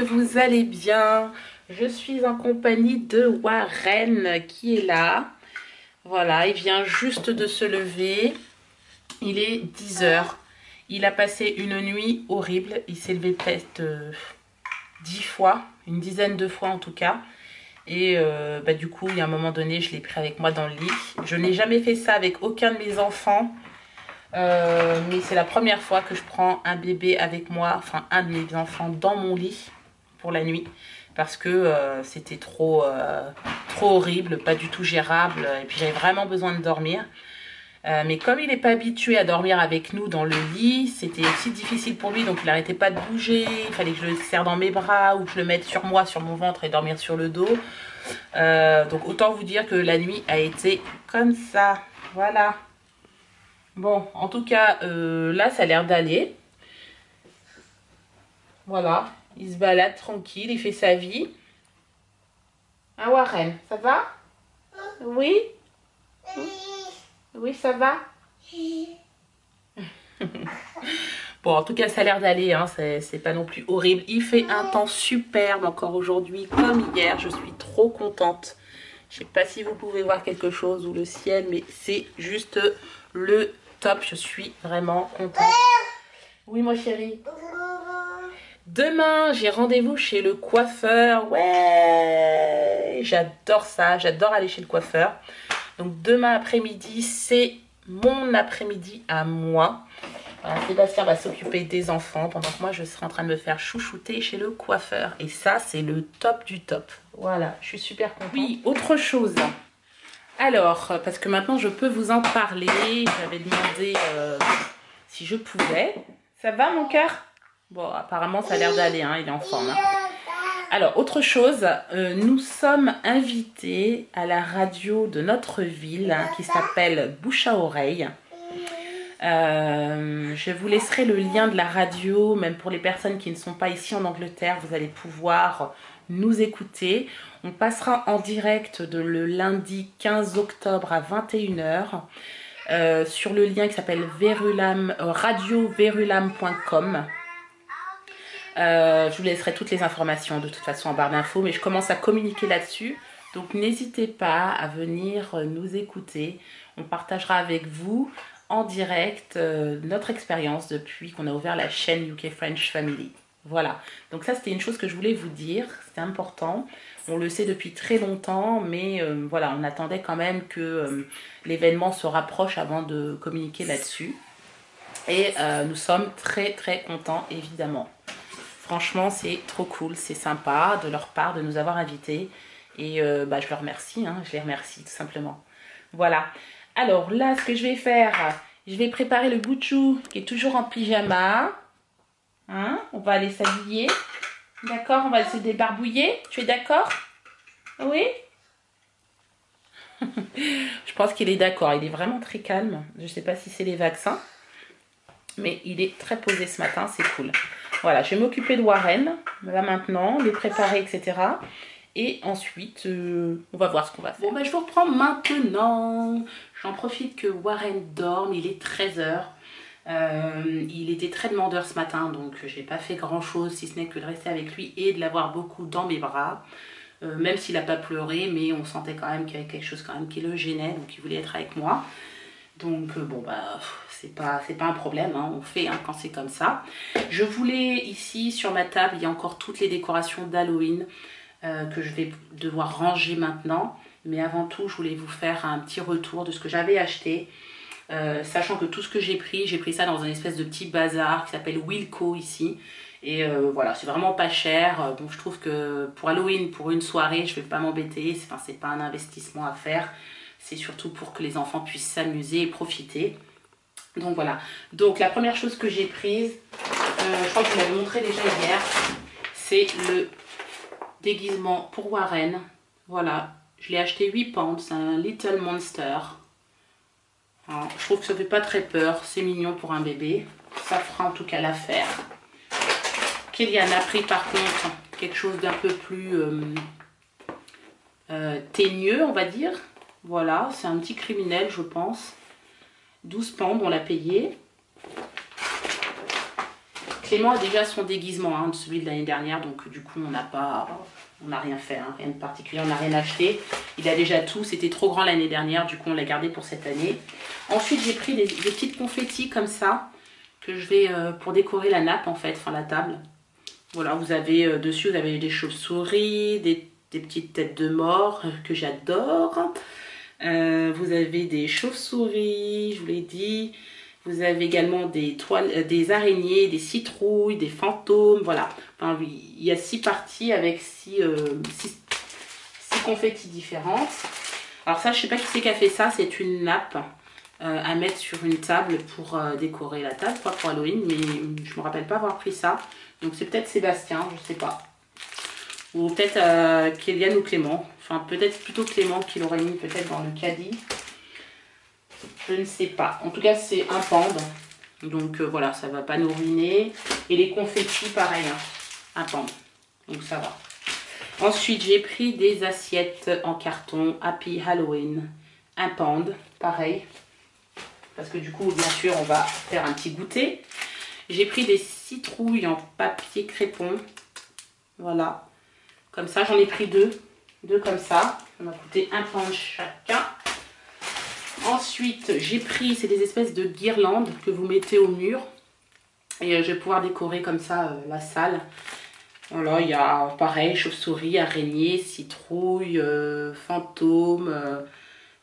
vous allez bien. Je suis en compagnie de Warren qui est là. Voilà, il vient juste de se lever. Il est 10 h. Il a passé une nuit horrible. Il s'est levé peut-être 10 fois, une dizaine de fois en tout cas. Et du coup, il y a un moment donné, je l'ai pris avec moi dans le lit. Je n'ai jamais fait ça avec aucun de mes enfants. Mais c'est la première fois que je prends un bébé avec moi, enfin un de mes enfants dans mon lit pour la nuit. Parce que c'était trop horrible, pas du tout gérable. Et puis j'avais vraiment besoin de dormir. Mais comme il n'est pas habitué à dormir avec nous dans le lit, c'était aussi difficile pour lui. Donc il n'arrêtait pas de bouger. Il fallait que je le serre dans mes bras ou que je le mette sur moi, sur mon ventre et dormir sur le dos. Donc autant vous dire que la nuit a été comme ça. Voilà. Bon, en tout cas, là, ça a l'air d'aller. Voilà. Il se balade tranquille, il fait sa vie. Hein, Warren, ça va? Oui? Oui, ça va? Bon, en tout cas, ça a l'air d'aller, hein. C'est pas non plus horrible. Il fait un temps superbe encore aujourd'hui, comme hier. Je suis trop contente. Je sais pas si vous pouvez voir quelque chose ou le ciel, mais c'est juste le top. Je suis vraiment contente. Oui, mon chéri. Demain, j'ai rendez-vous chez le coiffeur. Ouais, j'adore ça. J'adore aller chez le coiffeur. Donc, demain après-midi, c'est mon après-midi à moi. Voilà, Sébastien va s'occuper des enfants pendant que moi, je serai en train de me faire chouchouter chez le coiffeur. Et ça, c'est le top du top. Voilà, je suis super contente. Oui, autre chose. Alors, parce que maintenant, je peux vous en parler. J'avais demandé si je pouvais. Ça va, mon cœur? Bon, apparemment, ça a l'air d'aller, hein, il est en forme. Hein. Alors, autre chose, nous sommes invités à la radio de notre ville hein, qui s'appelle Bouche à Oreille. Je vous laisserai le lien de la radio, même pour les personnes qui ne sont pas ici en Angleterre, vous allez pouvoir nous écouter. On passera en direct le lundi 15 octobre à 21 h sur le lien qui s'appelle radioverulam.com. Je vous laisserai toutes les informations de toute façon en barre d'infos, mais je commence à communiquer là-dessus. Donc n'hésitez pas à venir nous écouter. On partagera avec vous en direct notre expérience depuis qu'on a ouvert la chaîne UK French Family. Voilà, donc ça c'était une chose que je voulais vous dire, c'était important. On le sait depuis très longtemps, mais voilà, on attendait quand même que l'événement se rapproche avant de communiquer là-dessus. Et nous sommes très très contents évidemment. Franchement, c'est trop cool, c'est sympa de leur part de nous avoir invités. Et je leur remercie, hein, je les remercie tout simplement. Voilà. Alors là, ce que je vais faire, je vais préparer le Bouchou qui est toujours en pyjama. Hein? On va aller s'habiller. D'accord? On va se débarbouiller. Tu es d'accord? Oui? Je pense qu'il est d'accord. Il est vraiment très calme. Je ne sais pas si c'est les vaccins. Mais il est très posé ce matin. C'est cool. Voilà, je vais m'occuper de Warren. Là maintenant, les préparer, etc. Et ensuite, on va voir ce qu'on va faire. Bon, je vous reprends maintenant. J'en profite que Warren dorme. Il est 13 h. Il était très demandeur ce matin, donc j'ai pas fait grand chose si ce n'est que de rester avec lui et de l'avoir beaucoup dans mes bras. Même s'il n'a pas pleuré, mais on sentait quand même qu'il y avait quelque chose quand même qui le gênait, donc il voulait être avec moi. Donc c'est pas un problème, hein, on fait hein, quand c'est comme ça. Je voulais ici sur ma table, il y a encore toutes les décorations d'Halloween que je vais devoir ranger maintenant. Mais avant tout, je voulais vous faire un petit retour de ce que j'avais acheté. Sachant que tout ce que j'ai pris ça dans un espèce de petit bazar qui s'appelle Wilko ici. Et voilà, c'est vraiment pas cher. Donc je trouve que pour Halloween, pour une soirée, je vais pas m'embêter. C'est pas un investissement à faire. C'est surtout pour que les enfants puissent s'amuser et profiter. Donc voilà. Donc la première chose que j'ai prise, je crois que je vous l'avais montré déjà hier, c'est le déguisement pour Warren. Voilà, je l'ai acheté 8 pounds, c'est un Little Monster. Alors, je trouve que ça fait pas très peur, c'est mignon pour un bébé. Ça fera en tout cas l'affaire. Kylian a pris par contre quelque chose d'un peu plus teigneux, on va dire. Voilà, c'est un petit criminel, je pense. 12 pounds, on l'a payé. Clément a déjà son déguisement, hein, celui de l'année dernière, donc du coup on n'a rien fait, hein, rien de particulier, on n'a rien acheté. Il a déjà tout, c'était trop grand l'année dernière, du coup on l'a gardé pour cette année. Ensuite j'ai pris des petites confettis comme ça, que je vais pour décorer la nappe en fait, enfin la table. Voilà, vous avez dessus, vous avez des chauves-souris, des petites têtes de mort que j'adore. Vous avez des chauves-souris, je vous l'ai dit. Vous avez également des toiles, des araignées, des citrouilles, des fantômes, voilà. Enfin, il y a 6 parties avec 6 confettis différentes. Alors ça, je sais pas qui c'est qui a fait ça, c'est une nappe à mettre sur une table pour décorer la table, quoi, pour Halloween, mais je me rappelle pas avoir pris ça. Donc c'est peut-être Sébastien, je sais pas. Ou peut-être Kéliane ou Clément. Enfin, peut-être plutôt Clément qui l'aurait mis peut-être dans le caddie. Je ne sais pas. En tout cas, c'est un pande. Donc voilà, ça va pas nous ruiner. Et les confettis, pareil, hein, un pande. Donc ça va. Ensuite, j'ai pris des assiettes en carton Happy Halloween. Un pande, pareil. Parce que du coup, bien sûr, on va faire un petit goûter. J'ai pris des citrouilles en papier crépon. Voilà. Comme ça, j'en ai pris deux. Deux comme ça. Ça m'a coûté un pande chacun. Ensuite, j'ai pris, c'est des espèces de guirlandes que vous mettez au mur. Et je vais pouvoir décorer comme ça la salle. Voilà, il y a pareil, chauve-souris, araignée, citrouille, fantôme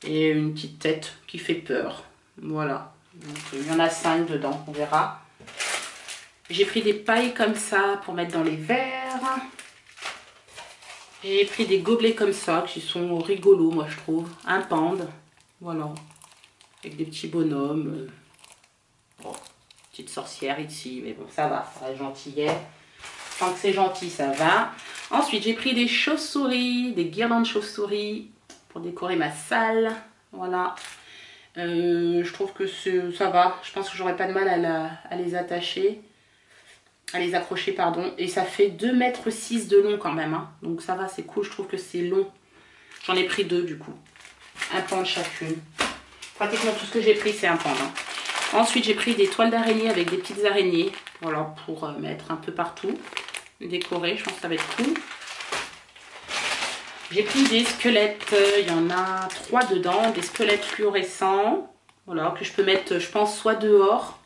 et une petite tête qui fait peur. Voilà. Donc, il y en a 5 dedans, on verra. J'ai pris des pailles comme ça pour mettre dans les verres. J'ai pris des gobelets comme ça qui sont rigolos, moi je trouve. Un pande. Voilà. Avec des petits bonhommes. Bon, petite sorcière ici, mais bon, ça va, ça reste gentillet. Tant que c'est gentil, ça va. Ensuite, j'ai pris des chauves-souris, des guirlandes chauves-souris pour décorer ma salle. Voilà. Je trouve que ça va. Je pense que j'aurais pas de mal à les attacher. À les accrocher, pardon. Et ça fait 2,6 m de long quand même. Hein. Donc ça va, c'est cool. Je trouve que c'est long. J'en ai pris 2 du coup. Un pande chacune. Pratiquement tout ce que j'ai pris, c'est un pande. Hein. Ensuite, j'ai pris des toiles d'araignée avec des petites araignées. Voilà, pour mettre un peu partout. Décorer, je pense que ça va être cool. J'ai pris des squelettes. Il y en a 3 dedans. Des squelettes fluorescents. Voilà, que je peux mettre, je pense, soit dehors.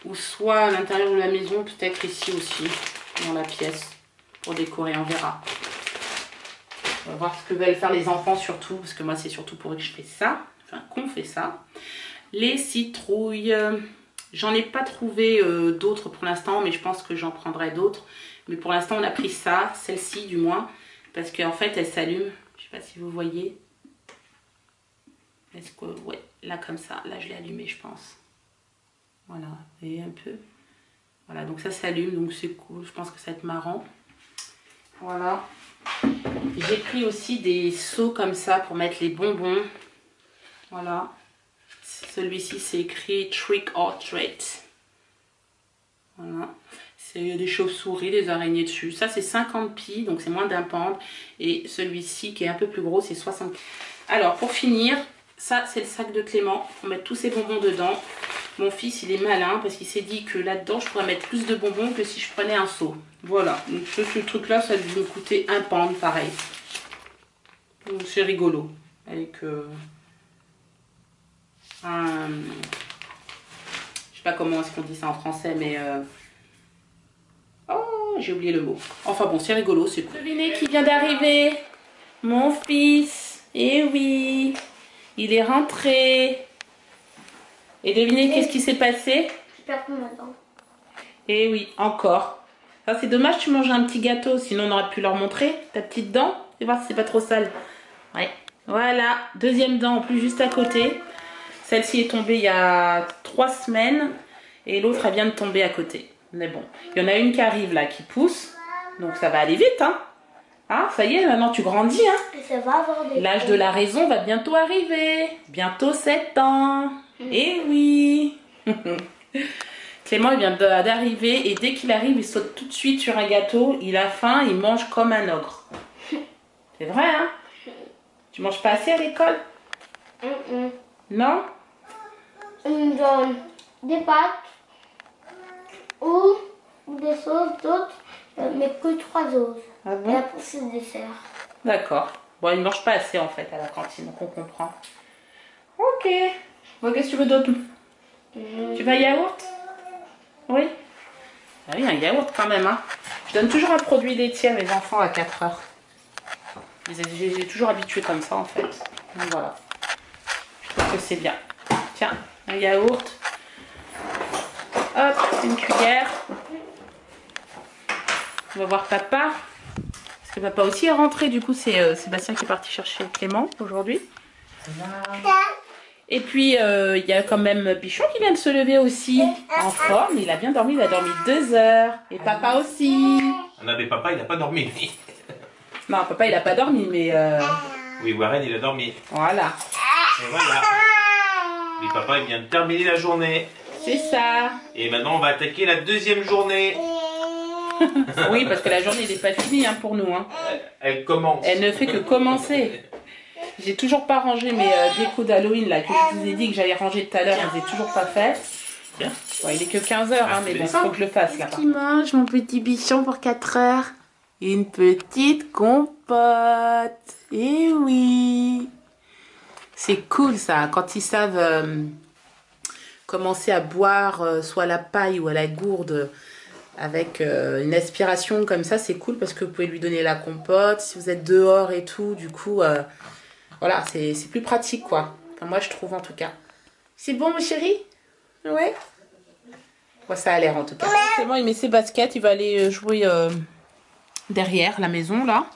Ou soit à l'intérieur de la maison. Peut-être ici aussi, dans la pièce. Pour décorer, on verra. On va voir ce que veulent faire les enfants surtout. Parce que moi, c'est surtout pour eux que je fais ça. Enfin, qu'on fait ça. Les citrouilles, j'en ai pas trouvé d'autres pour l'instant, mais je pense que j'en prendrai d'autres. Mais pour l'instant, on a pris ça, celle-ci du moins, parce qu'en fait, elle s'allume. Je sais pas si vous voyez. Est-ce que, ouais, là comme ça, là je l'ai allumée, je pense. Voilà, vous voyez un peu. Voilà, donc ça s'allume, donc c'est cool. Je pense que ça va être marrant. Voilà. J'ai pris aussi des seaux comme ça pour mettre les bonbons. Voilà. Celui-ci, c'est écrit Trick or Treat. Voilà. C'est des chauves-souris, des araignées dessus. Ça, c'est 50 pi, donc c'est moins d'un pande. Et celui-ci, qui est un peu plus gros, c'est 60 pi. Alors, pour finir, ça, c'est le sac de Clément. Pour mettre tous ces bonbons dedans. Mon fils, il est malin parce qu'il s'est dit que là-dedans, je pourrais mettre plus de bonbons que si je prenais un seau. Voilà. Donc, ce truc-là, ça devait me coûter un pande, pareil. Donc, c'est rigolo. Avec... je sais pas comment est-ce qu'on dit ça en français, mais oh, j'ai oublié le mot. Enfin bon, c'est rigolo, c'est cool. Devinez qui vient d'arriver? Mon fils. Eh oui, il est rentré. Et devinez qu'est-ce qui s'est passé? Je perds combien de temps? Eh oui, encore. Ça, c'est dommage, tu manges un petit gâteau, sinon on aurait pu leur montrer ta petite dent. Fais voir si c'est pas trop sale. Ouais. Voilà, deuxième dent en plus juste à côté. Celle-ci est tombée il y a 3 semaines et l'autre elle vient de tomber à côté. Mais bon, il y en a une qui arrive là, qui pousse. Donc ça va aller vite, hein. Ah, ça y est, maintenant tu grandis, hein. Et ça va avoir des... L'âge de la raison va bientôt arriver. Bientôt 7 ans. Eh oui. Clément il vient d'arriver et dès qu'il arrive, il saute tout de suite sur un gâteau. Il a faim, il mange comme un ogre. C'est vrai, hein. Tu manges pas assez à l'école? Non? Ils me donnent des pâtes ou des sauces, d'autres, mais que 3 sauces. Ah Et bon? après, c'est le dessert. D'accord. Bon, il ne mange pas assez en fait à la cantine, donc on comprend. Ok. Bon, qu'est-ce que tu veux d'autre? Tu veux un yaourt? Oui. Ah oui, un yaourt quand même. Hein. Je donne toujours un produit laitier à mes enfants à 4 heures. J'ai toujours habitué comme ça en fait. Donc voilà. Je trouve que c'est bien. Tiens, un yaourt. Hop, une cuillère. On va voir papa. Parce que papa aussi est rentré. Du coup, c'est Sébastien qui est parti chercher Clément aujourd'hui. Et puis, il y a quand même Bichon qui vient de se lever aussi, en forme. Il a bien dormi, il a dormi 2 heures. Et papa aussi. Non, mais papa, il n'a pas dormi. Non, papa, il a pas dormi, mais... Oui, Warren, il a dormi. Voilà. Et voilà. Et papa, il vient de terminer la journée. C'est ça. Et maintenant, on va attaquer la deuxième journée. Oui, parce que la journée n'est pas finie hein, pour nous. Hein. Elle commence. Elle ne fait que commencer. J'ai toujours pas rangé mes décos d'Halloween là, que je vous ai dit que j'allais ranger tout à l'heure. Je les ai toujours pas fait. Tiens. Ouais, il est que 15 heures, hein, mais bon, faut que je le fasse là. Qui mange mon petit bichon pour 4 heures? Une petite compote. Eh oui. C'est cool ça, quand ils savent commencer à boire soit à la paille ou à la gourde avec une aspiration comme ça, c'est cool parce que vous pouvez lui donner la compote si vous êtes dehors et tout. Du coup, voilà, c'est plus pratique quoi. Enfin, moi je trouve en tout cas. C'est bon, mon chéri? Ouais. Bon, ça a l'air en tout cas. C'est bon, il met ses baskets, il va aller jouer derrière la maison là,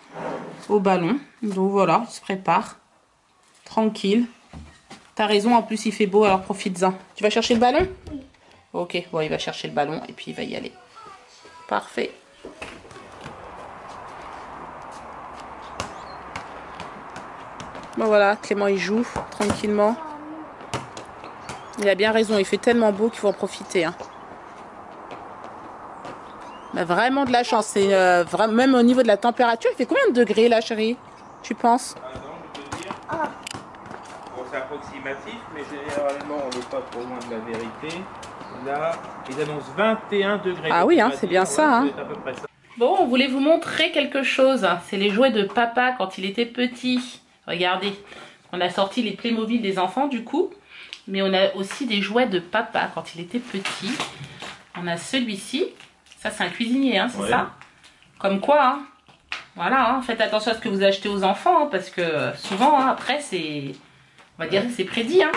au ballon. Donc voilà, il se prépare. Tranquille. T'as raison, en plus il fait beau, alors profites-en. Tu vas chercher le ballon? Oui. Ok, bon, il va chercher le ballon et puis il va y aller. Parfait. Bon voilà, Clément il joue tranquillement. Il a bien raison, il fait tellement beau qu'il faut en profiter. Hein. On a vraiment de la chance. C'est même au niveau de la température, il fait combien de degrés là, chérie? Tu penses? Ah non, je peux te dire. Bon, c'est approximatif, mais généralement, on n'est pas trop loin de la vérité. Là, ils annoncent 21 degrés. Ah oui, hein, c'est bien ça. Hein. C'est à peu près ça. Bon, on voulait vous montrer quelque chose. C'est les jouets de papa quand il était petit. Regardez, on a sorti les Playmobil des enfants du coup. Mais on a aussi des jouets de papa quand il était petit. On a celui-ci. Ça, c'est un cuisinier, hein, c'est Ouais. ça? Comme quoi, hein. Voilà, hein, faites attention à ce que vous achetez aux enfants. Hein, parce que souvent, hein, après, c'est... On va dire que c'est prédit, hein.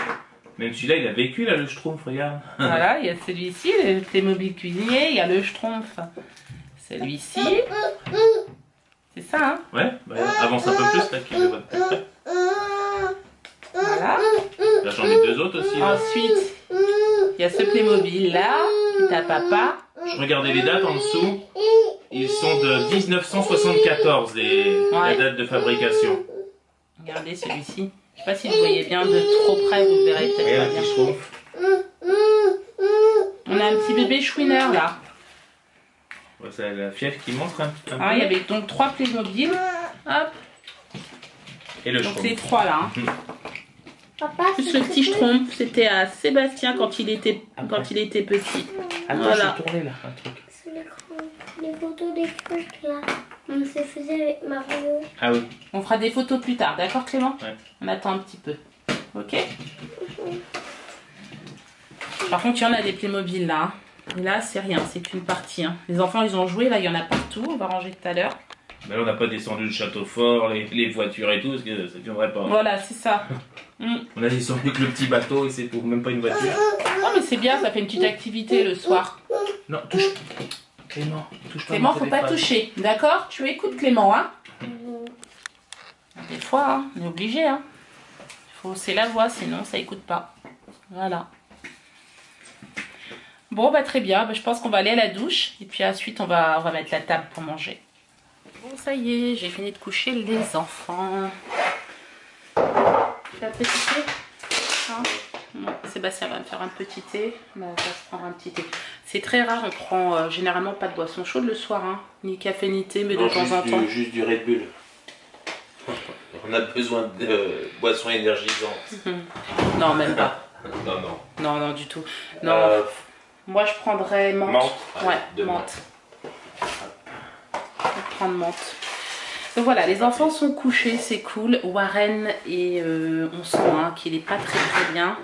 Même celui-là, il a vécu, là, le Schtroumpf, regarde. Voilà, il y a celui-ci, le Playmobil cuisinier. Il y a le Schtroumpf. Celui-ci. C'est ça, hein. Ouais, bah, avance un peu plus, là, qu'il le voit de plus près. Voilà. Là, j'en ai 2 autres aussi. Là. Ensuite, il y a ce Playmobil là, qui est à papa. Je regardais les dates en dessous. Ils sont de 1974, la Ouais. date de fabrication. Regardez celui-ci. Je sais pas si vous voyez bien de trop près, vous verrez Et peut-être un pas bien. petit Schtroumpf. On a un petit bébé chouineur là. Ouais, c'est la fièvre qui montre un peu. Ah, il y avait donc 3 Playmobil. Hop, Et le donc c'est Schtroumpf. 3 là. Hein. Papa, Plus le petit Schtroumpf, c'était à Sébastien quand il était petit. Attends, Voilà. je vais tourner là, un truc. c'est les photos des trucs là. On se faisait avec Mario. Ah oui. On fera des photos plus tard, d'accord Clément? Ouais. On attend un petit peu. Ok. Par contre, il y en a des Playmobil là. Hein. Et là, c'est rien, c'est qu'une partie. Hein. Les enfants, ils ont joué, là, il y en a partout. On va ranger tout à l'heure. Mais là, on n'a pas descendu le château fort, les voitures et tout, parce que ça ne tiendrait pas. Voilà, c'est ça. On a descendu que le petit bateau et c'est tout, même pas une voiture. Oh, mais c'est bien, ça fait une petite activité le soir. Non, touche. Clément, touche pas. Clément, mon faut pas téléphone. toucher. D'accord? Tu écoutes Clément, hein? Des fois, hein, on est obligé, hein. Faut hausser la voix, sinon ça écoute pas. Voilà. Bon, bah très bien. Bah, je pense qu'on va aller à la douche. Et puis ensuite, on va mettre la table pour manger. Bon, ça y est, j'ai fini de coucher les enfants. Tu fais un petit thé? Hein? Non, Sébastien va me faire un petit thé. On va se prendre un petit thé. C'est très rare, on prend généralement pas de boisson chaude le soir. Hein. Ni café ni thé, mais Non, de temps en temps. Juste du Red Bull. On a besoin de boissons énergisantes. Non, même pas. Non, non. Non, non, du tout. Non. Moi, je prendrais menthe. Menthe. Ouais, de menthe. Je vais prendre menthe. Donc voilà, les enfants sont couchés, c'est cool. Warren, et on sent qu'il n'est pas très bien.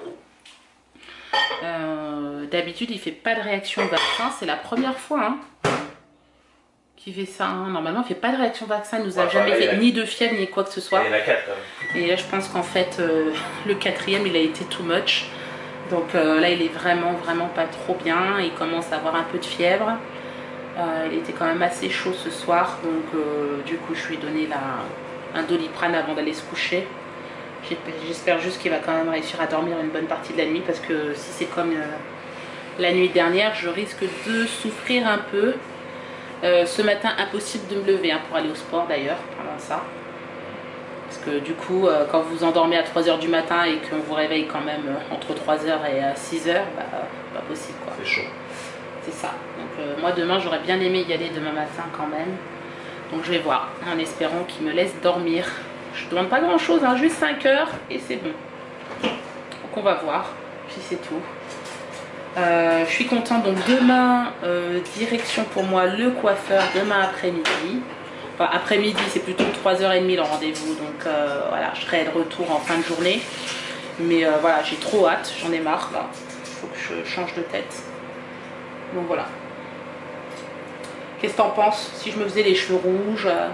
D'habitude, il fait pas de réaction au vaccin. C'est la première fois qu'il fait ça. Normalement, il fait pas de réaction au vaccin. Il nous a jamais fait ni de fièvre, ni quoi que ce soit. Il y en a 4 quand même. Et là, je pense qu'en fait, le quatrième, il a été too much. Donc là, il est vraiment pas trop bien. Il commence à avoir un peu de fièvre. Il était quand même assez chaud ce soir. Donc du coup, je lui ai donné un Doliprane avant d'aller se coucher. J'espère juste qu'il va quand même réussir à dormir une bonne partie de la nuit. Parce que si c'est comme la nuit dernière, je risque de souffrir un peu. Ce matin, impossible de me lever pour aller au sport d'ailleurs pendant ça. Parce que du coup, quand vous vous endormez à 3 h du matin et qu'on vous réveille quand même entre 3 h et 6 h, pas possible quoi. C'est chaud. C'est ça. Donc moi demain, j'aurais bien aimé y aller demain matin quand même. Donc je vais voir, en espérant qu'il me laisse dormir. Je demande pas grand chose, juste 5 heures et c'est bon. Donc on va voir, puis c'est tout. Je suis contente, donc demain, direction pour moi le coiffeur, demain après-midi. Enfin, après-midi, c'est plutôt 3 h 30 le rendez-vous, donc voilà, je serai de retour en fin de journée. Mais voilà, j'ai trop hâte, j'en ai marre là. Faut que je change de tête. Donc voilà. Qu'est-ce que t'en penses si je me faisais les cheveux rouges À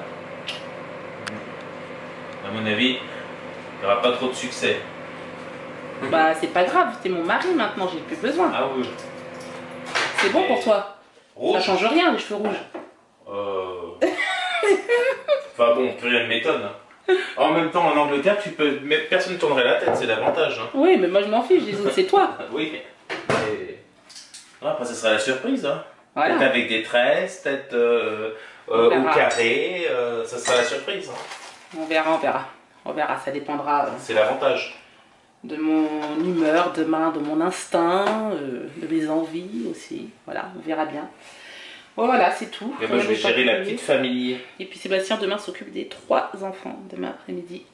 mon avis, il n'y aura pas trop de succès. Bah c'est pas grave, t'es mon mari maintenant, j'ai plus besoin. Ah oui. C'est bon pour toi. Rouge. Ça change rien les cheveux rouges. Enfin bon, plus rien ne m'étonne. En même temps, en Angleterre, personne ne tournerait la tête, c'est l'avantage. Oui, mais moi je m'en fiche, les autres c'est toi. Oui. Et... Après, ça sera la surprise. Voilà. Peut-être avec des tresses, peut-être au carré, ça sera la surprise. On verra, ça dépendra. C'est l'avantage. De mon humeur demain, de mon instinct, de mes envies aussi. Voilà, on verra bien. Voilà, c'est tout. Et moi, je vais gérer la petite famille. Et puis Sébastien, demain, s'occupe des 3 enfants, demain après-midi.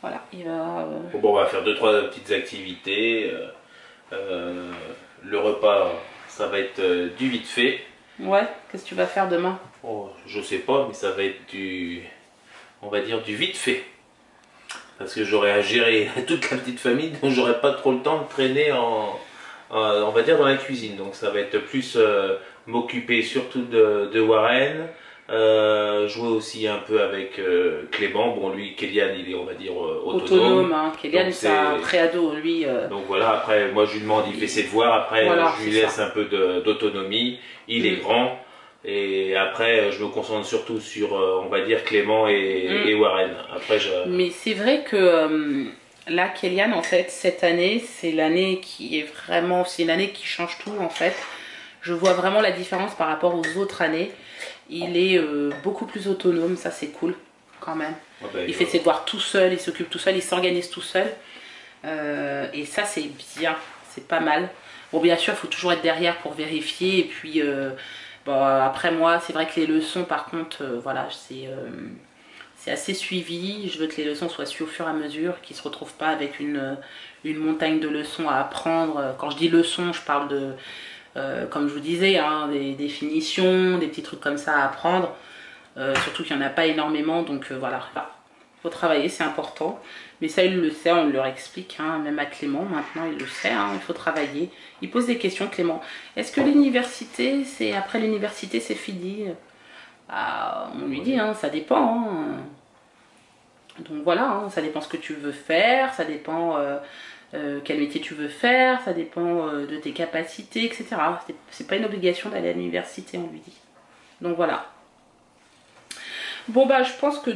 Voilà, il va... Bon, on va faire 2-3 petites activités. Le repas, ça va être du vite fait. Ouais, qu'est-ce que tu vas faire demain? Oh, je sais pas, mais ça va être on va dire du vite fait. Parce que j'aurai à gérer toute la petite famille, donc j'aurai pas trop le temps de traîner on va dire dans la cuisine. Donc ça va être plus m'occuper surtout de Warren, jouer aussi un peu avec Clément. Bon, lui, Kélian, il est, on va dire, autonome. Kélian, c'est un préado, lui. Donc voilà, après, moi je lui demande, il fait ses devoirs, après voilà, je lui laisse un peu d'autonomie. Il est grand. Et après, je me concentre surtout sur, on va dire, Clément et Warren. Après, Mais c'est vrai que là, Kélian, en fait, cette année, c'est l'année qui est vraiment... C'est une année qui change tout, en fait. Je vois vraiment la différence par rapport aux autres années. Il est beaucoup plus autonome, ça c'est cool, quand même. Il fait ses devoirs tout seul, il s'occupe tout seul, il s'organise tout seul. Et ça, c'est bien, c'est pas mal. Bon, bien sûr, il faut toujours être derrière pour vérifier. Et puis... Bon, après moi, c'est vrai que les leçons, par contre, voilà, c'est assez suivi. Je veux que les leçons soient suivies au fur et à mesure, qu'ils ne se retrouvent pas avec une montagne de leçons à apprendre. Quand je dis leçons, je parle de, comme je vous disais, des définitions, des petits trucs comme ça à apprendre. Surtout qu'il n'y en a pas énormément, donc voilà, il faut travailler, c'est important. Mais ça, il le sait, on leur explique, même à Clément, maintenant, il le sait, il faut travailler. Il pose des questions, Clément. Est-ce que l'université, après l'université, c'est fini? On lui dit, ça dépend. Donc voilà, ça dépend ce que tu veux faire, ça dépend quel métier tu veux faire, ça dépend de tes capacités, etc. C'est pas une obligation d'aller à l'université, on lui dit. Donc voilà. Bon bah je pense que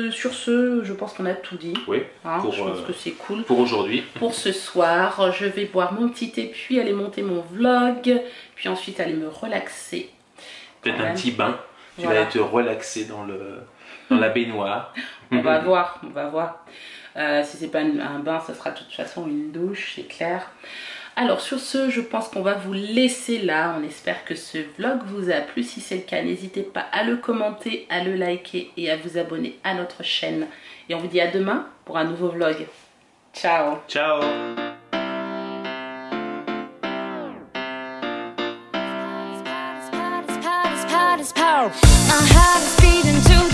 sur ce, je pense qu'on a tout dit. Oui. Je pense que c'est cool. Pour aujourd'hui. Pour ce soir, je vais boire mon petit thé, puis aller monter mon vlog, puis ensuite aller me relaxer. Peut-être un petit bain. Tu vas te relaxer dans la baignoire. On va voir, on va voir. Si c'est pas un bain, ça sera de toute façon une douche, c'est clair. Alors sur ce, je pense qu'on va vous laisser là. On espère que ce vlog vous a plu. Si c'est le cas, n'hésitez pas à le commenter, à le liker et à vous abonner à notre chaîne. Et on vous dit à demain pour un nouveau vlog. Ciao. Ciao. its power. My heart is beating to